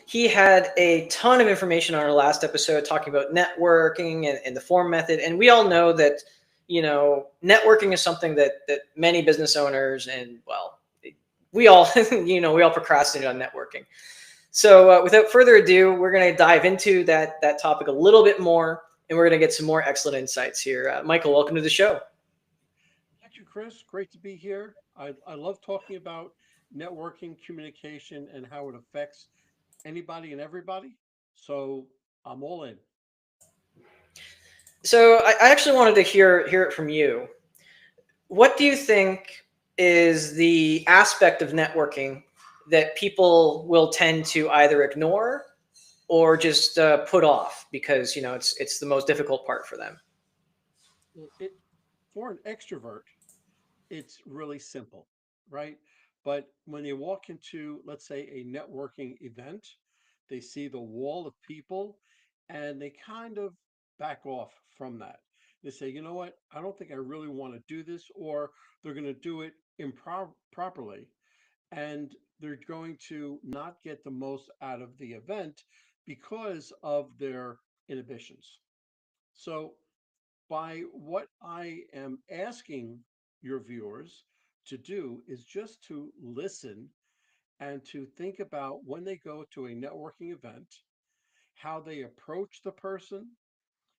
He had a ton of information on our last episode talking about networking and the form method. And we all know that, networking is something that many business owners and, well, we all, we all procrastinate on networking. So without further ado, we're going to dive into that topic a little bit more, and we're going to get some more excellent insights here. Michael, welcome to the show. Thank you, Chris. Great to be here. I love talking about networking, communication, and how it affects anybody and everybody. So I'm all in. So I actually wanted to hear it from you. What do you think is the aspect of networking that people will tend to either ignore or just put off because it's the most difficult part for them? Well, for an extrovert, it's really simple, right? But when they walk into, let's say, a networking event, they see the wall of people and they kind of back off from that. They say, you know what? I don't think I really want to do this, or they're going to do it improperly and they're going to not get the most out of the event because of their inhibitions. So, by what I am asking your viewers to do is just to listen and to think about when they go to a networking event, how they approach the person,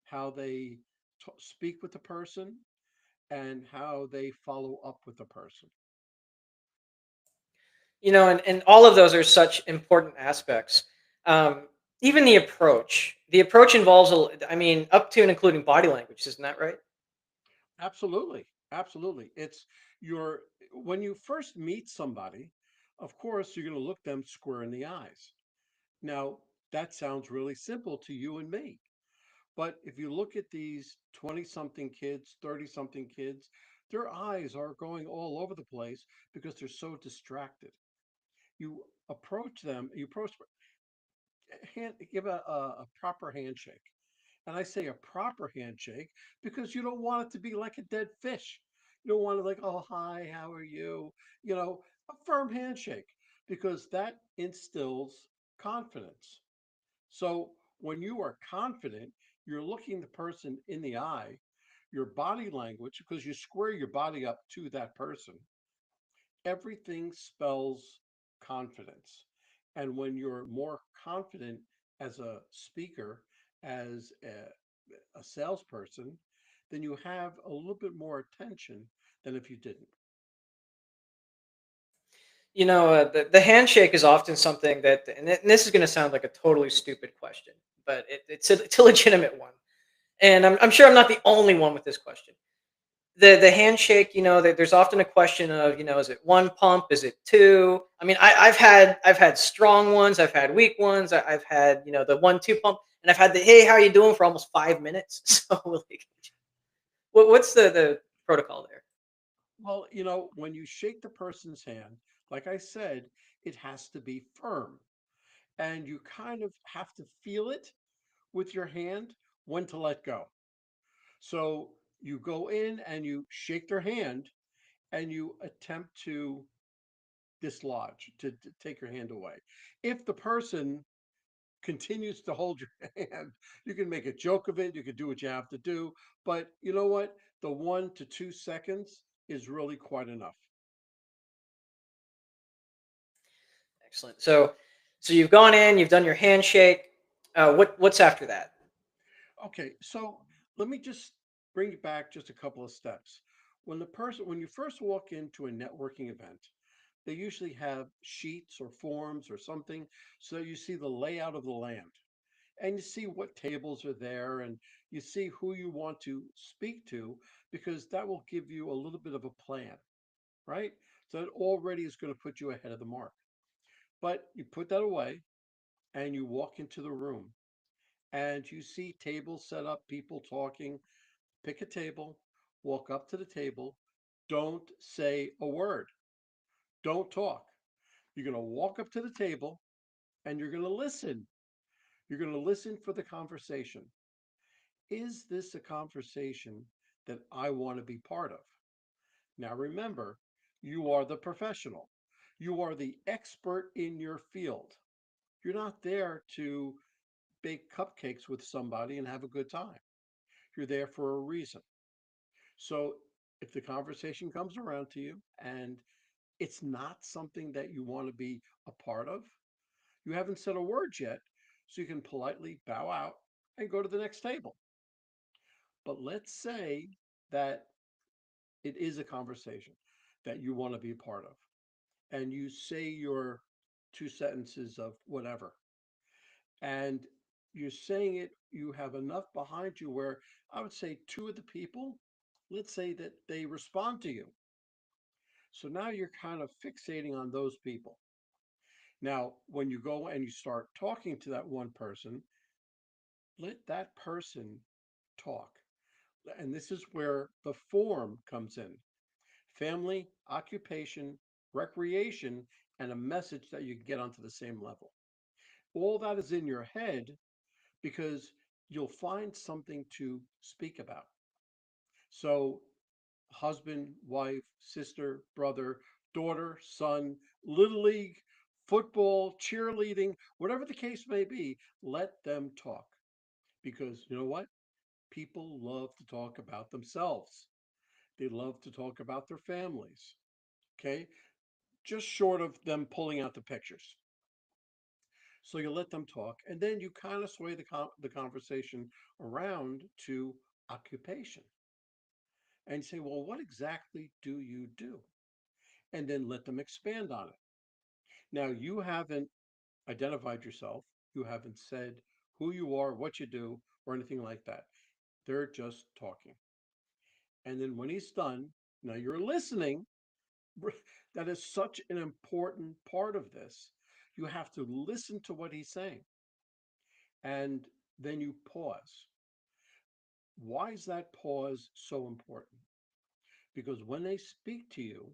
how they speak with the person, and how they follow up with the person. And all of those are such important aspects. Um, Even the approach involves, I mean, up to and including body language, isn't that right? Absolutely. Absolutely. It's your when you first meet somebody, of course, you're going to look them square in the eyes. Now, that sounds really simple to you and me. But if you look at these 20 something kids, 30 something kids, their eyes are going all over the place because they're so distracted. You approach them, you approach, give a proper handshake. And I say a proper handshake because you don't want it to be like a dead fish. You don't want it like, oh, hi, how are you? A firm handshake because that instills confidence. So when you are confident, you're looking the person in the eye, your body language, because you square your body up to that person, everything spells confidence. And when you're more confident as a speaker, as a salesperson, then you have a little bit more attention than if you didn't. The handshake is often something that, and this is going to sound like a totally stupid question, but it's a legitimate one. And I'm sure I'm not the only one with this question. The handshake, there's often a question of, is it one pump? Is it two? I mean, I've had strong ones, I've had weak ones, I've had, the 1-2 pump, and I've had the hey, how are you doing for almost 5 minutes. So like, what's the protocol there? Well, when you shake the person's hand, like I said, it has to be firm. And you kind of have to feel it with your hand when to let go. So you go in and you shake their hand and you attempt to dislodge, to take your hand away. If the person continues to hold your hand, you can make a joke of it, you can do what you have to do. But you know what? The 1 to 2 seconds is really quite enough. Excellent. So you've gone in, you've done your handshake. What's after that? Okay, so let me just bring it back just a couple of steps. When you first walk into a networking event, they usually have sheets or forms or something so you see the layout of the land and you see what tables are there and you see who you want to speak to because that will give you a little bit of a plan, right? So that already is going to put you ahead of the mark. But you put that away and you walk into the room and you see tables set up, people talking. Pick a table, walk up to the table, don't say a word, don't talk. You're going to walk up to the table and you're going to listen. You're going to listen for the conversation. Is this a conversation that I want to be part of? Now remember, you are the professional. You are the expert in your field. You're not there to bake cupcakes with somebody and have a good time. You're there for a reason. So if the conversation comes around to you and it's not something that you want to be a part of, you haven't said a word yet, so you can politely bow out and go to the next table. But let's say that it is a conversation that you want to be a part of, and you say your two sentences of whatever, and you're saying it, you have enough behind you where I would say two of the people, let's say that they respond to you. So now you're kind of fixating on those people. Now, when you go and you start talking to that one person, let that person talk. And this is where the form comes in: family, occupation, recreation, and a message that you can get onto the same level. All that is in your head because you'll find something to speak about. So, husband, wife, sister, brother, daughter, son, little league, football, cheerleading, whatever the case may be, let them talk. Because you know what? People love to talk about themselves. They love to talk about their families. Okay. Just short of them pulling out the pictures. So you let them talk, and then you kind of sway the conversation around to occupation and say, well, what exactly do you do? And then let them expand on it. Now, you haven't identified yourself, you haven't said who you are, what you do, or anything like that. They're just talking. And then when he's done, now you're listening. That is such an important part of this. You have to listen to what he's saying, and then you pause. Why is that pause so important? Because when they speak to you,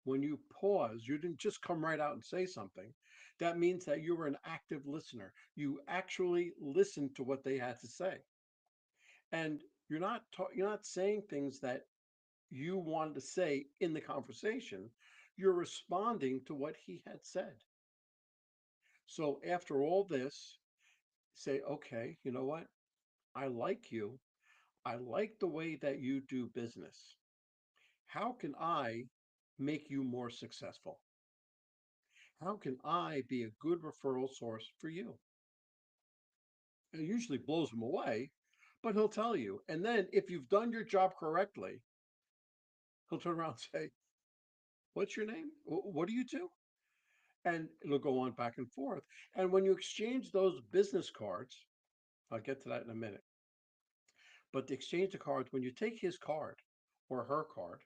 when you pause, you didn't just come right out and say something. That means that you were an active listener. You actually listened to what they had to say. And you're not saying things that you wanted to say in the conversation. You're responding to what he had said. So after all this, say, okay, you know what? I like you. I like the way that you do business. How can I make you more successful? How can I be a good referral source for you? And it usually blows him away, but he'll tell you. And then if you've done your job correctly, he'll turn around and say, what's your name? What do you do? And it'll go on back and forth. And when you exchange those business cards, I'll get to that in a minute, but the exchange the cards, when you take his card or her card,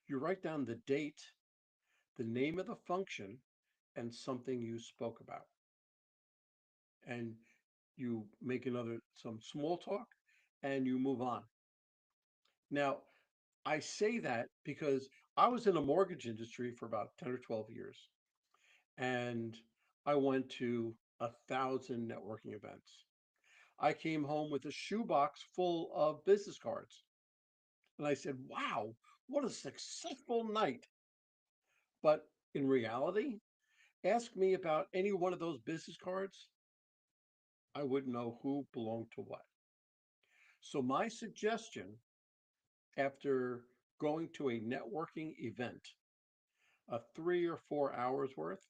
you write down the date, the name of the function, and something you spoke about. And you make another, some small talk, and you move on. Now, I say that because I was in a mortgage industry for about 10 or 12 years, and I went to 1,000 networking events. I came home with a shoebox full of business cards. And I said, wow, what a successful night. But in reality, ask me about any one of those business cards, I wouldn't know who belonged to what. So, my suggestion after going to a networking event of 3 or 4 hours worth,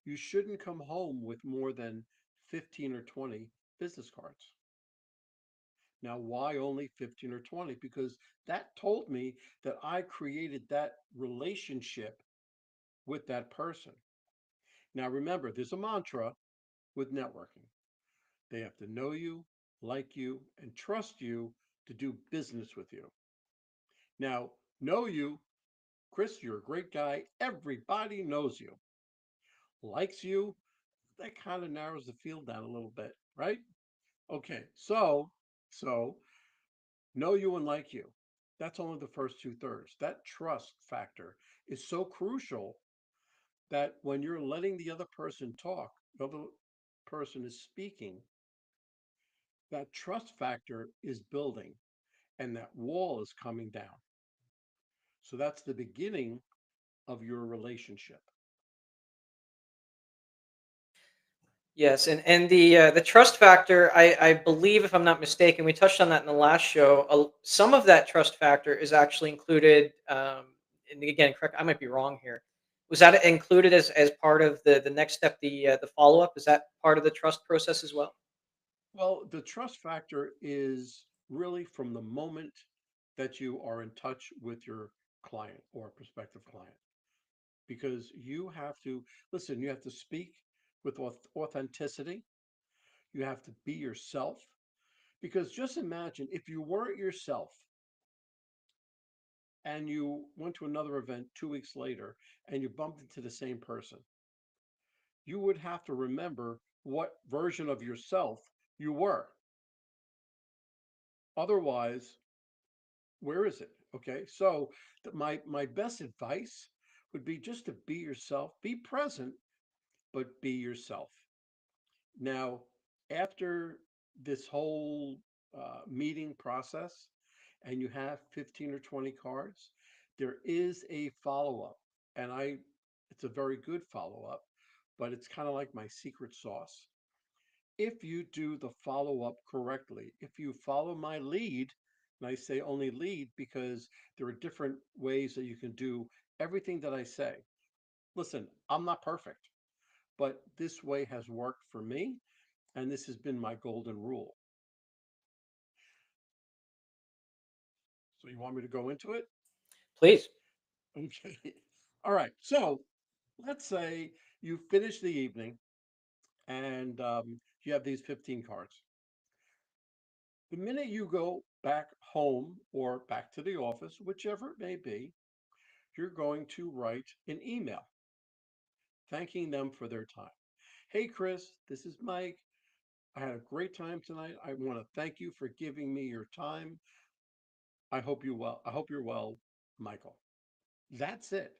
you shouldn't come home with more than 15 or 20 business cards. Now, why only 15 or 20? Because that told me that I created that relationship with that person. Now, remember, there's a mantra with networking: they have to know you, like you, and trust you to do business with you. Now, know you, Chris, you're a great guy. Everybody knows you. Likes you, that kind of narrows the field down a little bit, right? Okay, so know you and like you. That's only the first two thirds. That trust factor is so crucial that when you're letting the other person talk, the other person is speaking, that trust factor is building and that wall is coming down. So that's the beginning of your relationship. Yes, and the trust factor, I believe, if I'm not mistaken, we touched on that in the last show. Some of that trust factor is actually included. And again, correct, I might be wrong here. Was that included as part of the next step, the follow up? Is that part of the trust process as well? Well, the trust factor is really from the moment that you are in touch with your client or prospective client, because you have to listen, you have to speak with authenticity, you have to be yourself. Because just imagine if you weren't yourself and you went to another event 2 weeks later and you bumped into the same person, you would have to remember what version of yourself you were. Otherwise, where is it? Okay, so my best advice would be just to be yourself, be present, but be yourself. Now, after this whole meeting process, and you have 15 or 20 cards, there is a follow up, and it's a very good follow up, but it's kind of like my secret sauce. If you do the follow up correctly, if you follow my lead, and I say only lead because there are different ways that you can do everything that I say. Listen, I'm not perfect, but this way has worked for me, and this has been my golden rule. So, you want me to go into it? Please. Okay. All right. So, let's say you finish the evening and you have these 15 cards. The minute you go back home or back to the office, whichever it may be, you're going to write an email thanking them for their time. Hey, Chris, this is Mike. I had a great time tonight. I want to thank you for giving me your time. I hope you well. I hope you're well, Michael. That's it.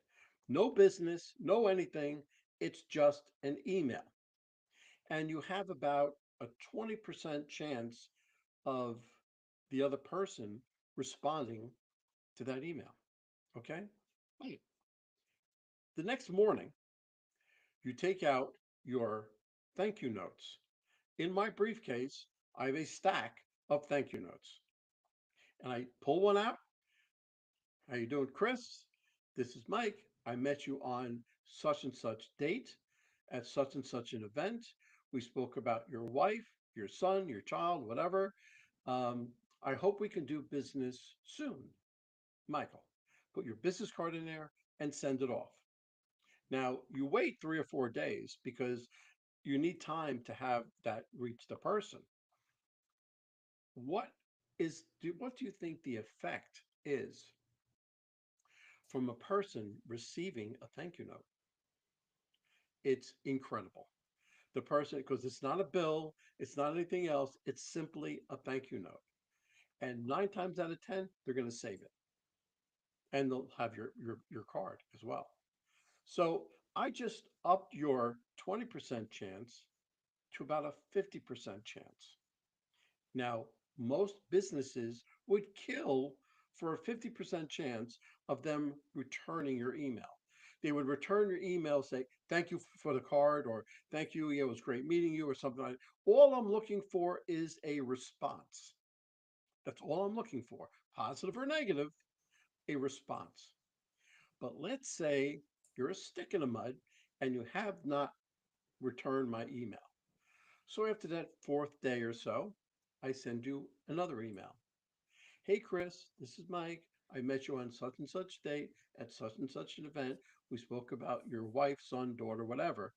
No business, no anything. It's just an email. And you have about a 20% chance of the other person responding to that email. Okay? Right. The next morning, you take out your thank you notes. In my briefcase, I have a stack of thank you notes. And I pull one out. How you doing, Chris? This is Mike. I met you on such and such date at such and such an event. We spoke about your wife, your son, your child, whatever. Um, I hope we can do business soon, Michael. Put your business card in there and send it off. Now, you wait 3 or 4 days because you need time to have that reach the person. What do you think the effect is from a person receiving a thank you note? It's incredible. The person, because it's not a bill, it's not anything else, it's simply a thank you note. And 9 times out of 10, they're going to save it and they'll have your card as well. So I just upped your 20% chance to about a 50% chance. Now, most businesses would kill for a 50% chance of them returning your email. They would return your email, say, thank you for the card, or thank you, yeah, it was great meeting you, or something like that. All I'm looking for is a response. That's all I'm looking for, positive or negative, a response. But let's say you're a stick in the mud and you have not returned my email. So after that fourth day or so, I send you another email. Hey, Chris, this is Mike. I met you on such and such date at such and such an event. We spoke about your wife, son, daughter, whatever.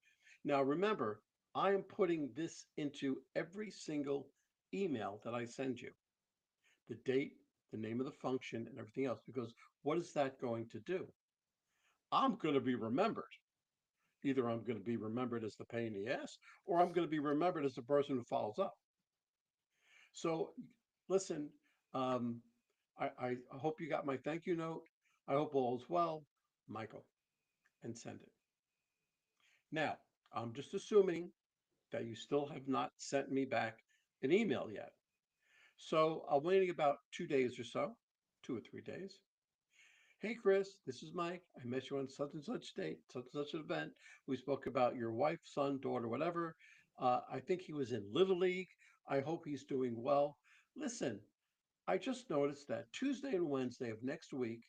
Now, remember, I am putting this into every single email that I send you, the date, the name of the function, and everything else, because what is that going to do? I'm going to be remembered. Either I'm going to be remembered as the pain in the ass, or I'm going to be remembered as the person who follows up. So, listen, um, I hope you got my thank you note. I hope all is well, Michael, and send it. Now, I'm just assuming that you still have not sent me back an email yet. So I'm waiting about 2 days or so, 2 or 3 days. Hey, Chris, this is Mike. I met you on such and such date, such and such an event. We spoke about your wife, son, daughter, whatever. I think he was in Little League. I hope he's doing well. Listen, I just noticed that Tuesday and Wednesday of next week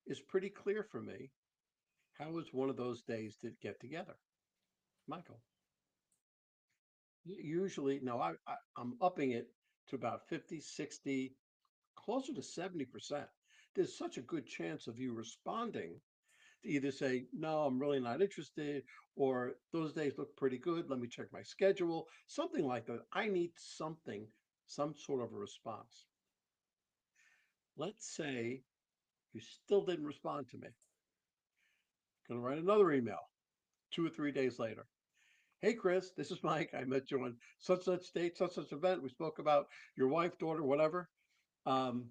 is pretty clear for me. How is one of those days to get together? Michael, usually, no, I'm upping it to about 50, 60, closer to 70%. There's such a good chance of you responding to either say, no, I'm really not interested, or those days look pretty good. Let me check my schedule, something like that. I need something, some sort of a response. Let's say you still didn't respond to me. Gonna write another email 2 or 3 days later. Hey, Chris, this is Mike. I met you on such date, such event. We spoke about your wife, daughter, whatever. Um,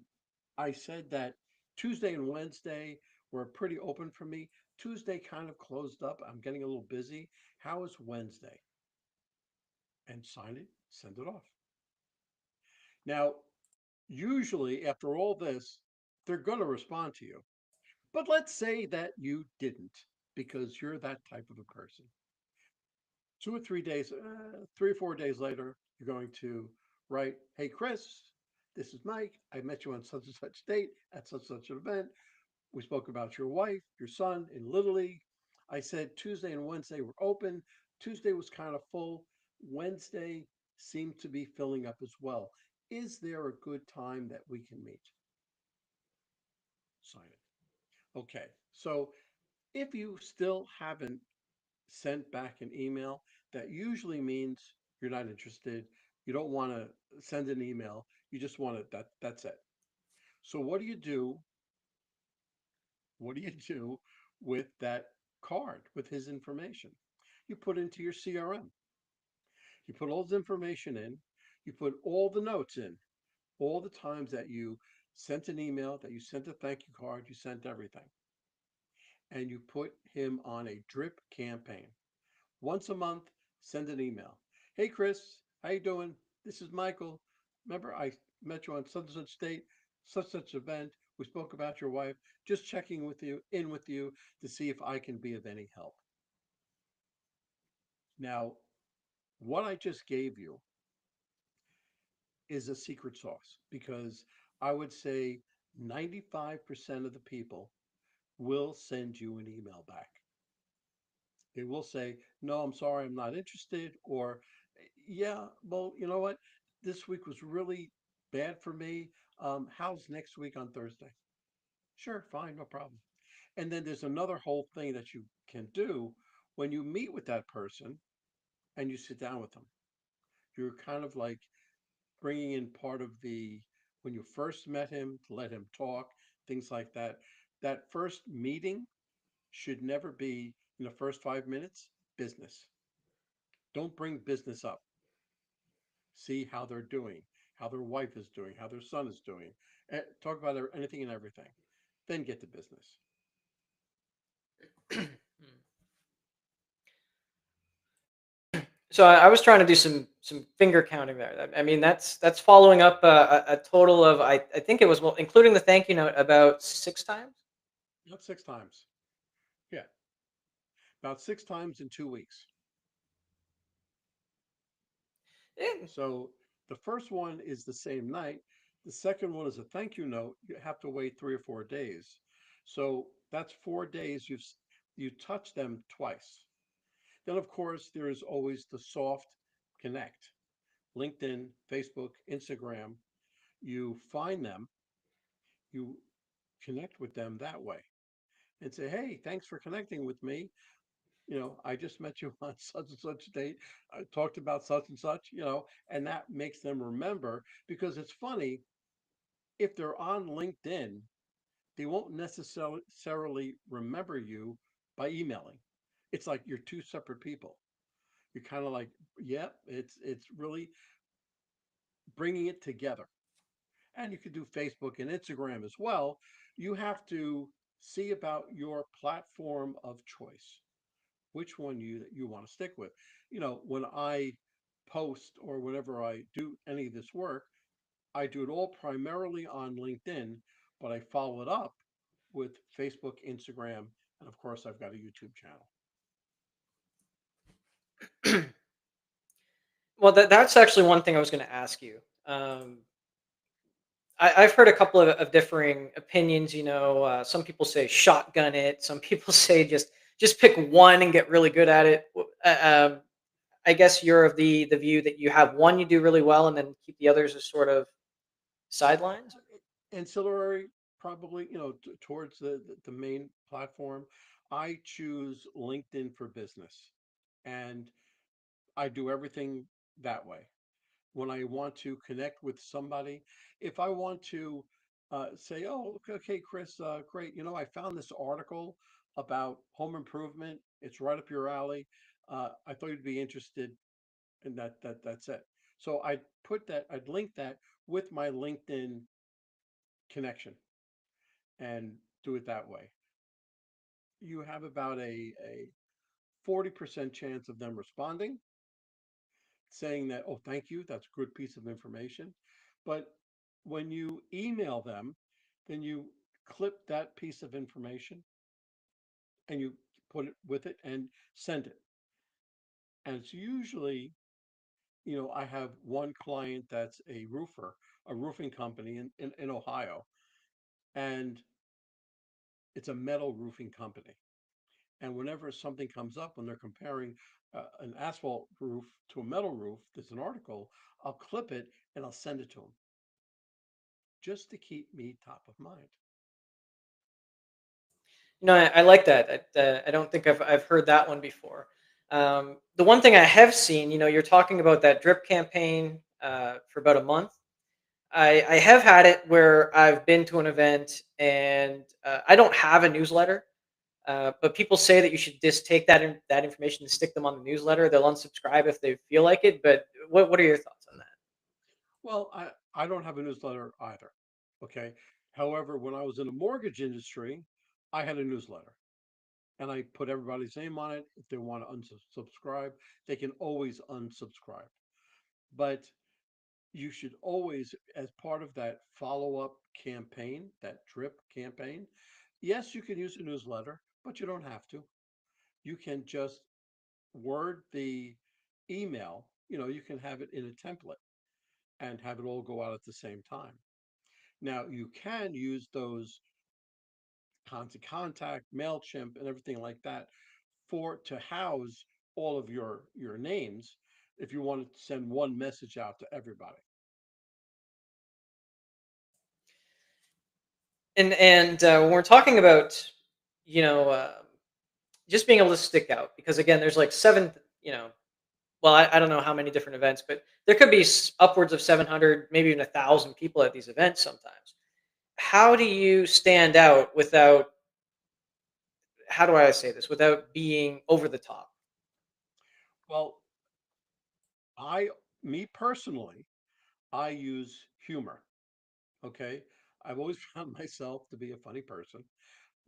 I said that Tuesday and Wednesday were pretty open for me. Tuesday kind of closed up. I'm getting a little busy. How is Wednesday? And sign it, send it off. Now, usually after all this, they're going to respond to you. But let's say that you didn't because you're that type of a person. 2 or 3 days, 3 or 4 days later, you're going to write, hey, Chris, this is Mike. I met you on such and such date at such an event. We spoke about your wife, your son in Little League. I said Tuesday and Wednesday were open. Tuesday was kind of full. Wednesday seemed to be filling up as well. Is there a good time that we can meet? Sign it. Okay. So if you still haven't sent back an email, that usually means you're not interested. You don't want to send an email. You just want it. That's it. So what do you do with that card with his information? You put into your CRM. You put all his information in. You put all the notes in, all the times that you sent an email, that you sent a thank you card, you sent everything. And you put him on a drip campaign. Once a month, send an email. Hey, Chris, how you doing? This is Michael. Remember, I met you on such and such date, such event. We spoke about your wife. Just checking with you to see if I can be of any help. Now, what I just gave you is a secret sauce because I would say 95% of the people will send you an email back. They will say, no, I'm sorry, I'm not interested. Or, yeah, well, you know what? This week was really bad for me. How's next week on Thursday? Sure, fine, no problem. And then there's another whole thing that you can do when you meet with that person and you sit down with them. You're kind of like bringing in part of the when you first met him to let him talk, things like that. That first meeting should never be in the first 5 minutes business. Don't bring business up. See how they're doing, how their wife is doing, how their son is doing. Talk about anything and everything. Then get to business. So I was trying to do some finger counting there. I mean, that's following up a total of I think it was, well, including the thank you note, about 6 times. Not 6 times. Yeah, about 6 times in 2 weeks. Eh, So the first one is the same night. The second one is a thank you note. You have to wait 3 or 4 days. So that's 4 days you touch them twice. Then of course there is always the soft connect. LinkedIn, Facebook, Instagram. You find them, you connect with them that way and say, hey, thanks for connecting with me. I just met you on such and such date. I talked about such and such, and that makes them remember because it's funny, if they're on LinkedIn, they won't necessarily remember you by emailing. It's like you're two separate people. You're kind of like, yeah, it's really bringing it together. And you could do Facebook and Instagram as well. You have to see about your platform of choice, which one you want to stick with. When I post or whenever I do any of this work, I do it all primarily on LinkedIn, but I follow it up with Facebook, Instagram, and of course I've got a YouTube channel. Well, that's actually one thing I was going to ask you. I've heard a couple of differing opinions. Some people say shotgun it. Some people say just pick one and get really good at it. I guess you're of the view that you have one you do really well, and then keep the others as sort of sidelines. Ancillary, probably, towards the main platform. I choose LinkedIn for business, and I do everything that way. When I want to connect with somebody, if I want to say, oh, okay, Chris, great, I found this article about home improvement. It's right up your alley. I thought you'd be interested, and that's it. So I'd link that with my LinkedIn connection and do it that way. You have about a 40% chance of them responding, saying that, oh, thank you, that's a good piece of information. But when you email them, then you clip that piece of information and you put it with it and send it. And it's usually, I have one client that's a roofer, a roofing company in Ohio, and it's a metal roofing company. And whenever something comes up when they're comparing an asphalt roof to a metal roof, there's an article, I'll clip it and I'll send it to them just to keep me top of mind. I like that. I don't think I've heard that one before. The one thing I have seen, you're talking about that drip campaign for about a month. I have had it where I've been to an event and I don't have a newsletter, but people say that you should just take that information and stick them on the newsletter. They'll unsubscribe if they feel like it. But what are your thoughts on that? Well, I don't have a newsletter either. Okay. However, when I was in the mortgage industry, I had a newsletter and I put everybody's name on it. If they want to unsubscribe, they can always unsubscribe. But you should always, as part of that follow up campaign, that drip campaign, yes, you can use a newsletter, but you don't have to. You can just word the email, you can have it in a template and have it all go out at the same time. Now, you can use those constant contact, MailChimp, and everything like that for to house all of your names if you want to send one message out to everybody. And when we're talking about, you know, uh, just being able to stick out, because again, there's like seven, well, I don't know how many different events, but there could be upwards of 700, maybe even 1,000 people at these events sometimes. How do you stand out without, how do I say this, without being over the top? Well, I, me personally, I use humor. Okay. I've always found myself to be a funny person.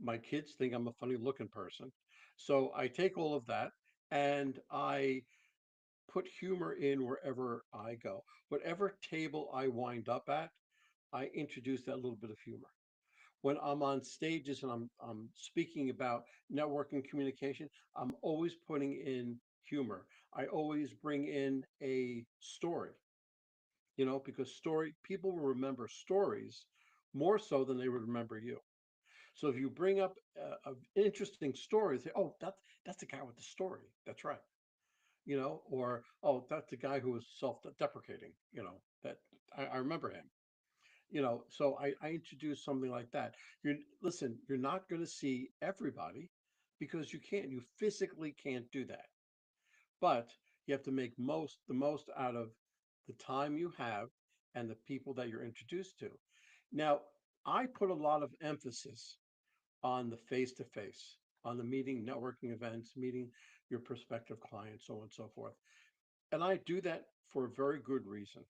My kids think I'm a funny looking person. So I take all of that and I put humor in wherever I go. Whatever table I wind up at, I introduce that little bit of humor. When I'm on stages and I'm speaking about networking communication, I'm always putting in humor. I always bring in a story, because story people will remember stories more so than they would remember you. So if you bring up an interesting story, say, "Oh, that's the guy with the story." That's right, or "Oh, that's the guy who was self-deprecating." That I remember him. So I introduce something like that. Listen, you're not going to see everybody because you can't. You physically can't do that. But you have to make the most out of the time you have and the people that you're introduced to. Now, I put a lot of emphasis on the face to face, on the meeting, networking events, meeting your prospective clients, so on and so forth. And I do that for a very good reason.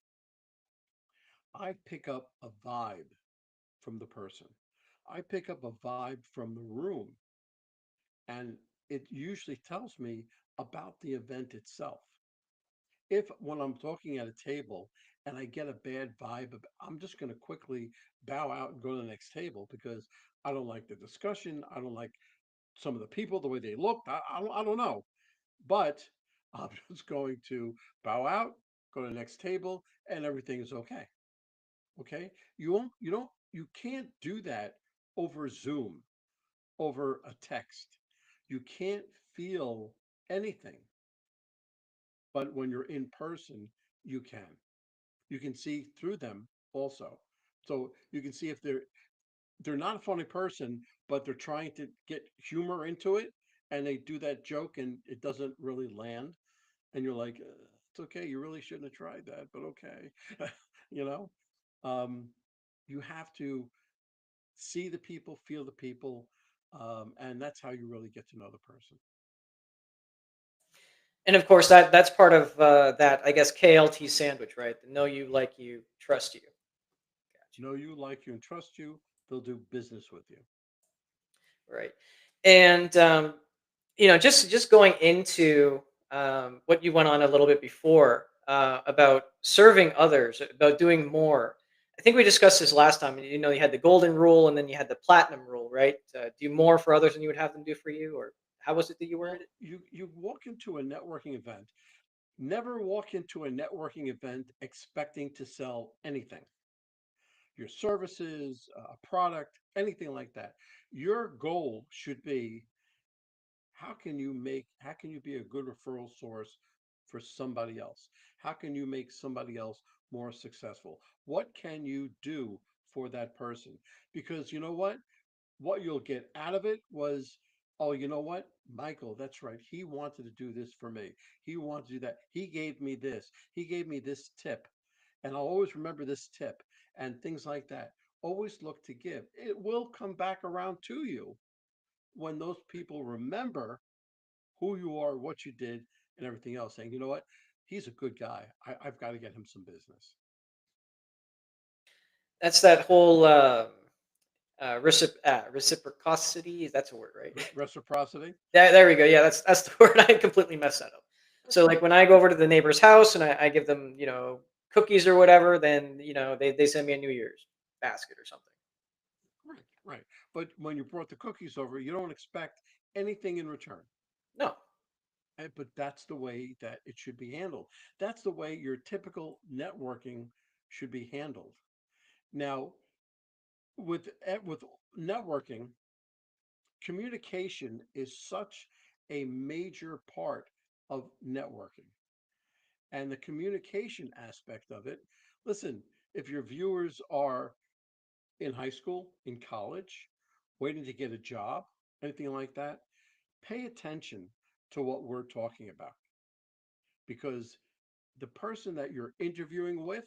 I pick up a vibe from the person. I pick up a vibe from the room, and it usually tells me about the event itself. If when I'm talking at a table and I get a bad vibe, I'm just going to quickly bow out and go to the next table because I don't like the discussion. I don't like some of the people, the way they look. I don't know. But I'm just going to bow out go to the next table, and everything is okay. Okay, you can't do that over Zoom, over a text. You can't feel anything, but when you're in person, you can. You can see through them also. So you can see if they're not a funny person, but they're trying to get humor into it, and they do that joke and it doesn't really land, and you're like, it's okay, you really shouldn't have tried that, but okay. you know, um, you have to see the people, feel the people, and that's how you really get to know the person. And of course, that's part of that, I guess, KLT sandwich, right? The know you, like you, trust you. Gotcha. Know you, like you, and trust you. They'll do business with you. Right. And just going into what you went on a little bit before about serving others, about doing more. I think we discussed this last time. You had the golden rule, and then you had the platinum rule, right? Do more for others than you would have them do for you, or how was it that you worded Well, it? you walk into a networking event. Never walk into a networking event expecting to sell anything, your services, a product, anything like that. Your goal should be, how can you be a good referral source for somebody else? How can you make somebody else more successful? What can you do for that person? Because you know what you'll get out of it was, oh, you know what, Michael, that's right, he wanted to do this for me, he wanted to do that, he gave me this, he gave me this tip, and I'll always remember this tip, and things like that. Always look to give. It will come back around to you when those people remember who you are, what you did, and everything else, saying, you know what, he's a good guy, I've got to get him some business. That's that whole reciprocity. That's a word, right? Reciprocity. There we go. Yeah, that's the word. I completely messed that up. So like when I go over to the neighbor's house and I give them, cookies or whatever, then they send me a New Year's basket or something. Right, right. But when you brought the cookies over, you don't expect anything in return. No. But that's the way that it should be handled. That's the way your typical networking should be handled. Now, with networking, communication is such a major part of networking. And the communication aspect of it, listen, if your viewers are in high school, in college, waiting to get a job, anything like that, pay attention to what we're talking about, because the person that you're interviewing with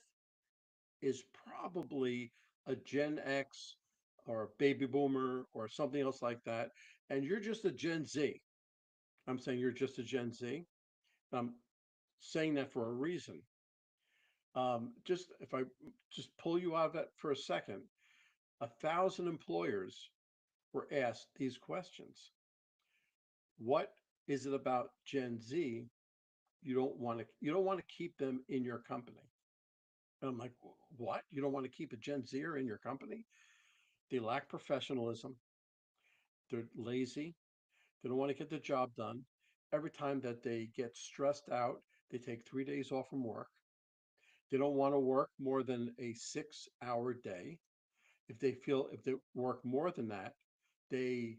is probably a Gen X or a baby boomer or something else like that. And you're just a Gen Z. I'm saying you're just a Gen Z. I'm saying that for a reason. Just if I just pull you out of that for a second, 1,000 employers were asked these questions. What is it about Gen Z you don't want to keep them in your company? And I'm like, what? You don't want to keep a Gen Zer in your company? They lack professionalism. They're lazy. They don't want to get the job done. Every time that they get stressed out, they take 3 days off from work. They don't want to work more than a 6 hour day. If they work more than that, they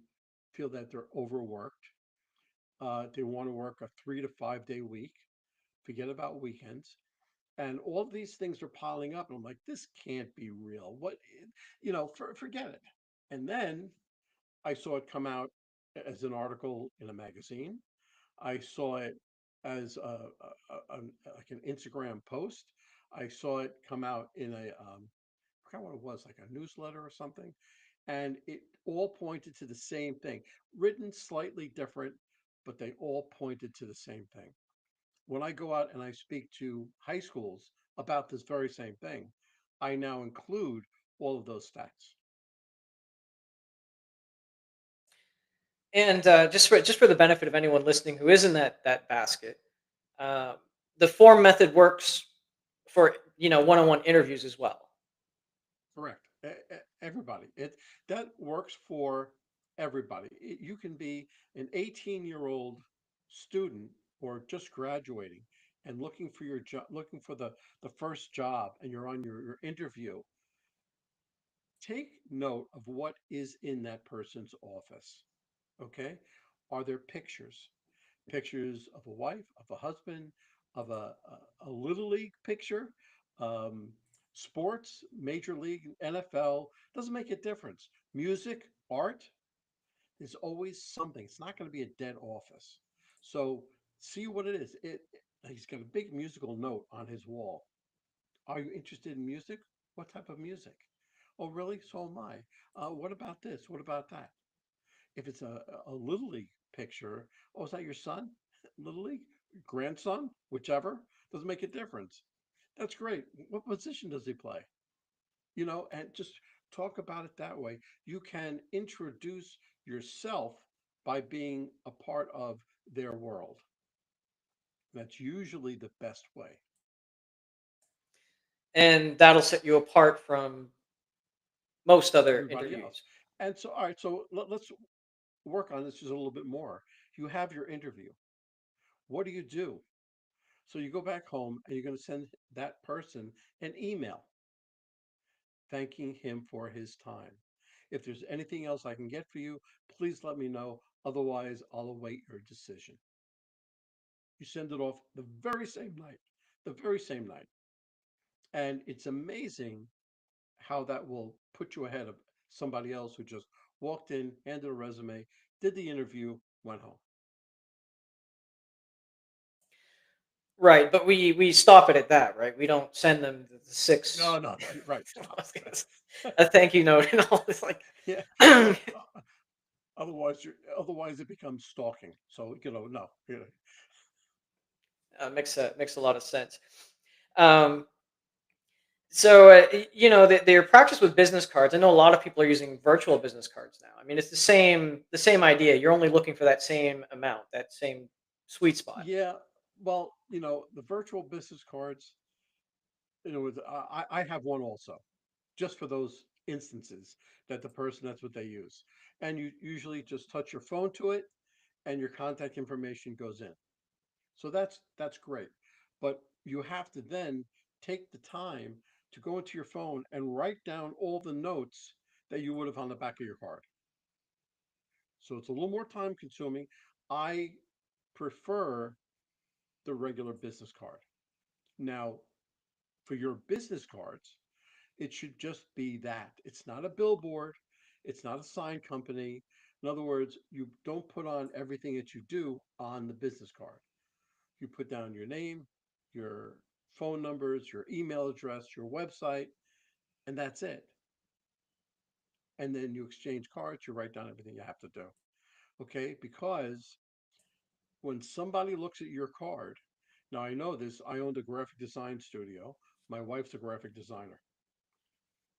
feel that they're overworked. They want to work a 3 to 5 day week, forget about weekends. And all of these things are piling up. And I'm like, this can't be real. Forget it. And then I saw it come out as an article in a magazine. I saw it as like an Instagram post. I saw it come out in I forgot what it was, like a newsletter or something. And it all pointed to the same thing, written slightly different, but they all pointed to the same thing. When I go out and I speak to high schools about this very same thing, I now include all of those stats. And just for the benefit of anyone listening who is in that basket, um, the form method works for one-on-one interviews as well. Correct. Everybody. That works for everybody. You can be an 18-year-old student or just graduating, and looking for your job, looking for the first job, and you're on your interview, take note of what is in that person's office. Okay? Are there pictures? Pictures of a wife, of a husband, of a little league picture, um, sports, major league, NFL, doesn't make a difference. Music, art, there's always something. It's not going to be a dead office. So see what it is. He's got a big musical note on his wall. Are you interested in music? What type of music? Oh, really? So am I. What about this? What about that? If it's a little league picture, oh, is that your son? Little league, grandson, whichever, doesn't make a difference. That's great. What position does he play? And just talk about it that way. You can introduce yourself by being a part of their world. That's usually the best way. And that'll set you apart from most other Everybody else. interviews. And so, all right, so let's work on this just a little bit more. You have your interview. What do you do? So you go back home and you're going to send that person an email thanking him for his time. If there's anything else I can get for you, please let me know. Otherwise, I'll await your decision. You send it off the very same night, the very same night. And it's amazing how that will put you ahead of somebody else who just walked in, handed a resume, did the interview, went home. Right, but we stop it at that, right? We don't send them the No, six. no, no, right. I was gonna a thank you note and all this, like, Yeah. Well, otherwise it becomes stalking. So, no. makes a lot of sense. Um, so their practice with business cards. I know a lot of people are using virtual business cards now. I mean, it's the same idea. You're only looking for that same amount, that same sweet spot. Yeah. Well, the virtual business cards, I have one also, just for those instances that the person, that's what they use. And you usually just touch your phone to it and your contact information goes in. So that's great. But you have to then take the time to go into your phone and write down all the notes that you would have on the back of your card. So it's a little more time consuming. I prefer the regular business card. Now, for your business cards, it should just be that. It's not a billboard, it's not a sign company. In other words, you don't put on everything that you do on the business card. You put down your name, your phone numbers, your email address, your website, and that's it. And then you exchange cards, you write down everything you have to do. Okay? Because when somebody looks at your card, now I know this, I owned a graphic design studio. My wife's a graphic designer.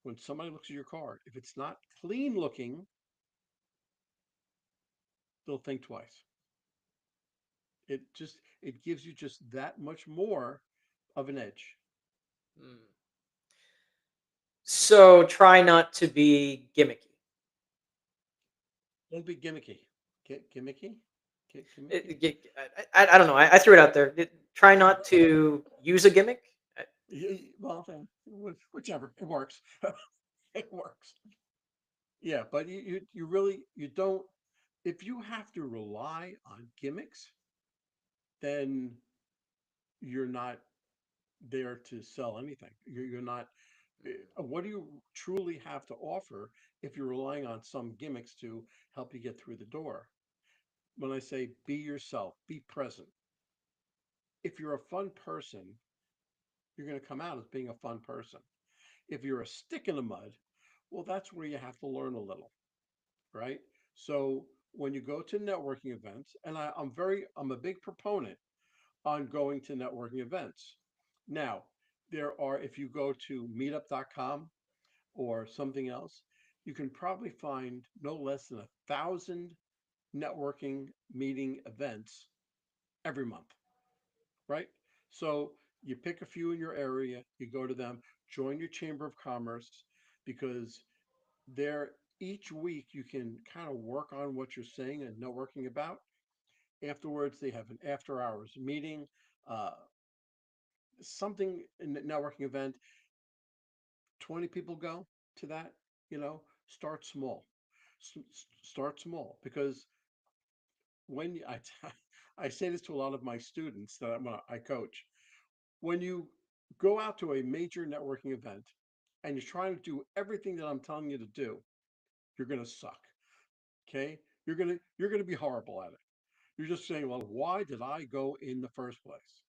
When somebody looks at your card, if it's not clean looking, they'll think twice. It gives you just that much more of an edge. Mm. So try not to be gimmicky. Don't be gimmicky. Get gimmicky? Get It, gimmicky? it get- I don't know. I threw it out there. Try not to use a gimmick. Well, then, whichever. It works. It works. Yeah, but you really you don't, if you have to rely on gimmicks, then you're not there to sell anything. You're not. What do you truly have to offer if you're relying on some gimmicks to help you get through the door? When I say be yourself, be present. If you're a fun person, you're going to come out as being a fun person. If you're a stick in the mud, well, that's where you have to learn a little, right? So when you go to networking events, and I'm a big proponent on going to networking events. Now, if you go to meetup.com or something else, you can probably find no less than 1,000 networking meeting events every month, right? So you pick a few in your area, you go to them, join your chamber of commerce, because there each week you can kind of work on what you're saying and networking about. Afterwards, they have an after hours meeting. Uh, something in a networking event, 20 people go to that, start small. Start small because when I say this to a lot of my students that I coach, when you go out to a major networking event and you're trying to do everything that I'm telling you to do, you're going to suck. Okay? You're going to be horrible at it. You're just saying, "Well, why did I go in the first place?"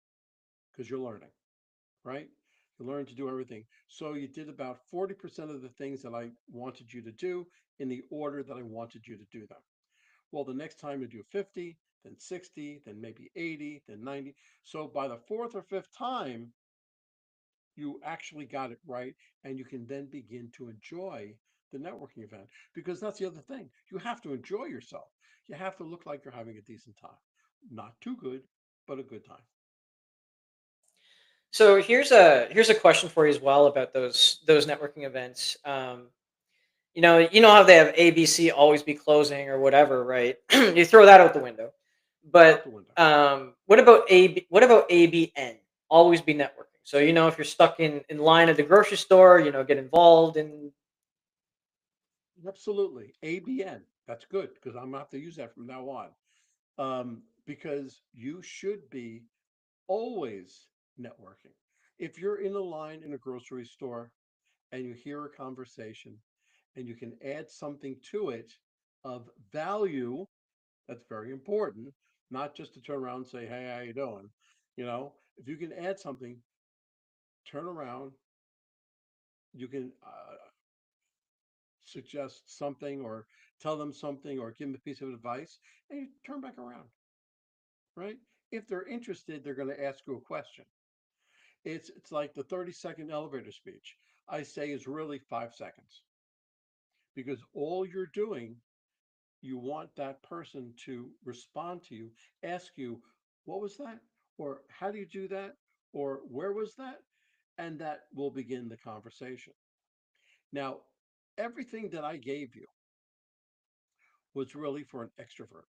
Because you're learning, right? You learn to do everything. So you did about 40% of the things that I wanted you to do in the order that I wanted you to do them. Well, the next time you do 50, then 60, then maybe 80, then 90. So by the fourth or fifth time, you actually got it right, and you can then begin to enjoy the networking event, because that's the other thing. You have to enjoy yourself. You have to look like you're having a decent time. Not too good, but a good time. So here's a question for you as well about those networking events. You know how they have ABC always be closing or whatever, right? You throw that out the window. Out But the window. what about AB? What about ABN? Always be networking. So if you're stuck in line at the grocery store, get involved in. Absolutely. ABN. That's good because I'm going to have to use that from now on. Because you should be always networking. If you're in a line in a grocery store and you hear a conversation and you can add something to it of value, that's very important, not just to turn around and say, "Hey, how you doing?" If you can add something, turn around, you can suggest something or tell them something or give them a piece of advice, and you turn back around, right? If they're interested, they're going to ask you a question. It's like the 30-second elevator speech. I say is really 5 seconds, because all you're doing, you want that person to respond to you, ask you, "What was that?" Or "How do you do that?" Or "Where was that?" And that will begin the conversation. Now, everything that I gave you was really for an extrovert.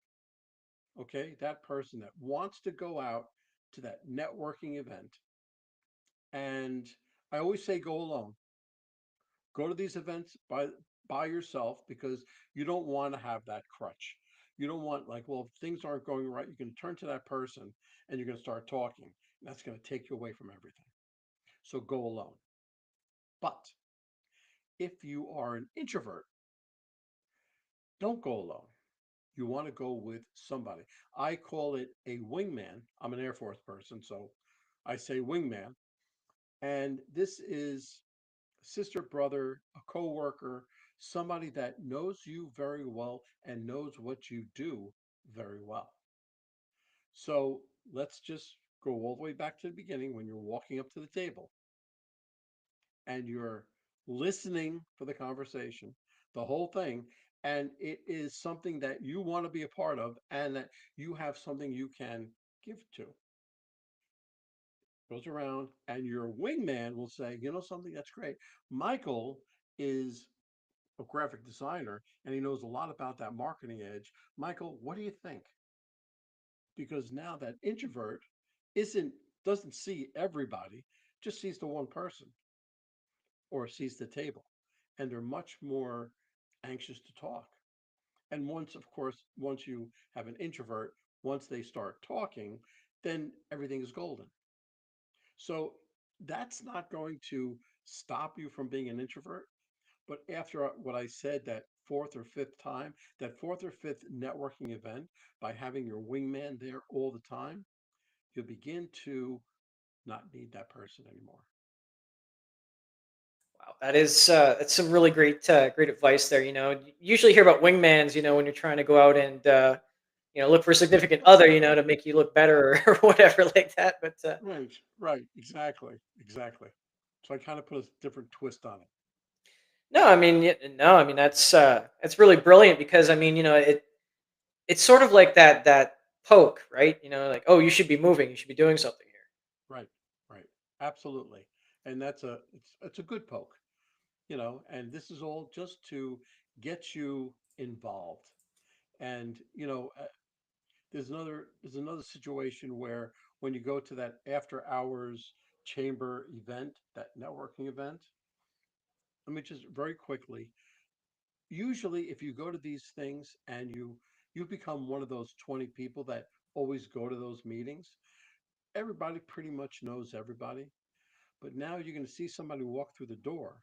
Okay, that person that wants to go out to that networking event. And I always say go alone. Go to these events by yourself, because you don't want to have that crutch. You don't want, like, well, if things aren't going right, you can turn to that person and you're going to start talking. And that's going to take you away from everything. So go alone. But if you are an introvert, don't go alone. You want to go with somebody. I call it a wingman. I'm an Air Force person, so I say wingman. And this is a sister, brother, a coworker, somebody that knows you very well and knows what you do very well. So let's just go all the way back to the beginning when you're walking up to the table and you're listening for the conversation, the whole thing, and it is something that you want to be a part of and that you have something you can give to. Goes around, and your wingman will say, "You know something, that's great. Michael is a graphic designer and he knows a lot about that marketing edge. Michael, what do you think?" Because now that introvert isn't doesn't see everybody, just sees the one person or sees the table, and they're much more anxious to talk. And once, of course, once you have an introvert, once they start talking, then everything is golden. So that's not going to stop you from being an introvert. But after what I said, that fourth or fifth time, that fourth or fifth networking event, by having your wingman there all the time, you'll begin to not need that person anymore. Wow, that's some really great advice there. You usually hear about wingmans, when you're trying to go out and look for a significant other, to make you look better or whatever like that. But Right, right, exactly, exactly. So I kind of put a different twist on it. no, I mean, no, I mean that's really brilliant because I mean, it's sort of like that poke, right? Like, oh, you should be moving, you should be doing something here. Right, right, absolutely. And it's a good poke, and this is all just to get you involved. And there's another situation where when you go to that after hours chamber event, that networking event, let me just very quickly. Usually, if you go to these things and you become one of those 20 people that always go to those meetings, everybody pretty much knows everybody. But now you're going to see somebody walk through the door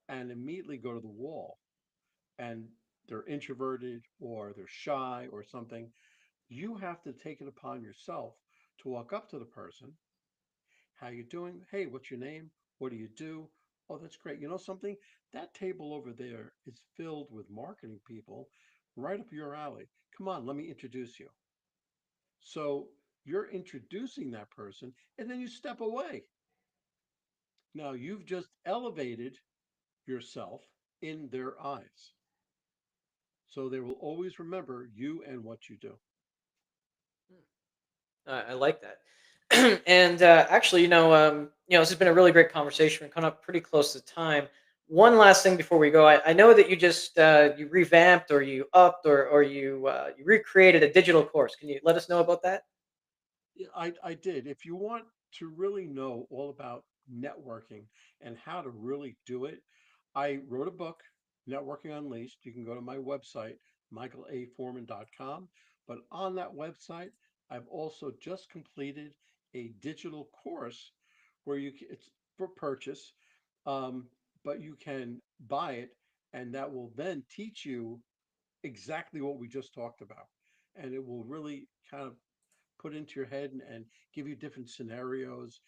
and immediately go to the wall, and they're introverted or they're shy or something. You have to take it upon yourself to walk up to the person. How you doing? Hey, what's your name? What do you do? Oh, that's great. You know something? That table over there is filled with marketing people right up your alley. Come on, let me introduce you. So you're introducing that person and then you step away. Now you've just elevated yourself in their eyes. So they will always remember you and what you do. I like that. And actually, this has been a really great conversation. We're coming up pretty close to time. One last thing before we go, I know that you just you revamped or you upped or you recreated a digital course. Can you let us know about that? Yeah, I did. If you want to really know all about networking and how to really do it, I wrote a book, Networking Unleashed. You can go to my website, michaelaforman.com. But on that website, I've also just completed a digital course where it's for purchase, um, but you can buy it, and that will then teach you exactly what we just talked about. And it will really kind of put into your head and give you different scenarios.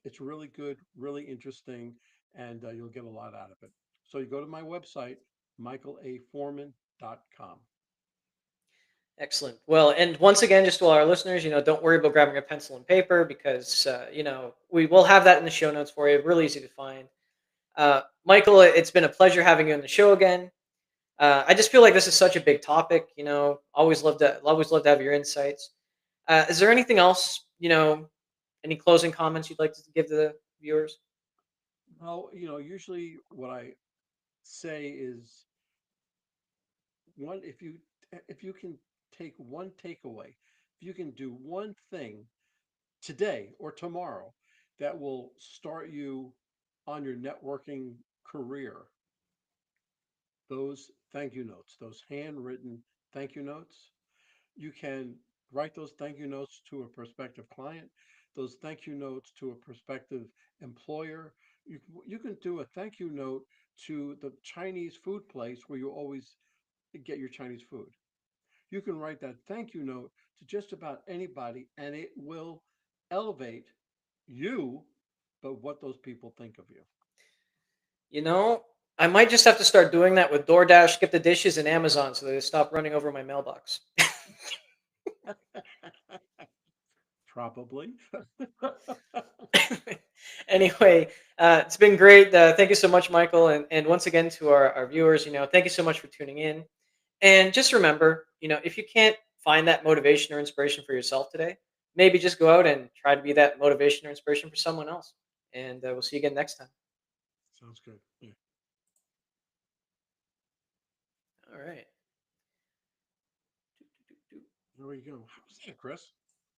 It's really good, really interesting, and you'll get a lot out of it. So you go to my website, michaelaforman.com. Excellent. Well, and once again, just to all our listeners, don't worry about grabbing a pencil and paper because we will have that in the show notes for you. Really easy to find. Michael, it's been a pleasure having you on the show again. I just feel like this is such a big topic. Always love to have your insights. Is there anything else? Any closing comments you'd like to give to the viewers? Well, usually what I say is one if you can take one takeaway, if you can do one thing today or tomorrow that will start you on your networking career, those thank you notes, those handwritten thank you notes, you can write those thank you notes to a prospective client, those thank you notes to a prospective employer. You can do a thank you note to the Chinese food place where you always get your Chinese food. You can write that thank you note to just about anybody, and it will elevate you, but what those people think of you. You know, I might just have to start doing that with DoorDash, Skip the Dishes, and Amazon so they stop running over my mailbox. Probably. Anyway, it's been great. Thank you so much, Michael. And once again, to our viewers, thank you so much for tuning in. And just remember, if you can't find that motivation or inspiration for yourself today, maybe just go out and try to be that motivation or inspiration for someone else. And we'll see you again next time. Sounds good. Yeah. All right. There we go. How's that, Chris?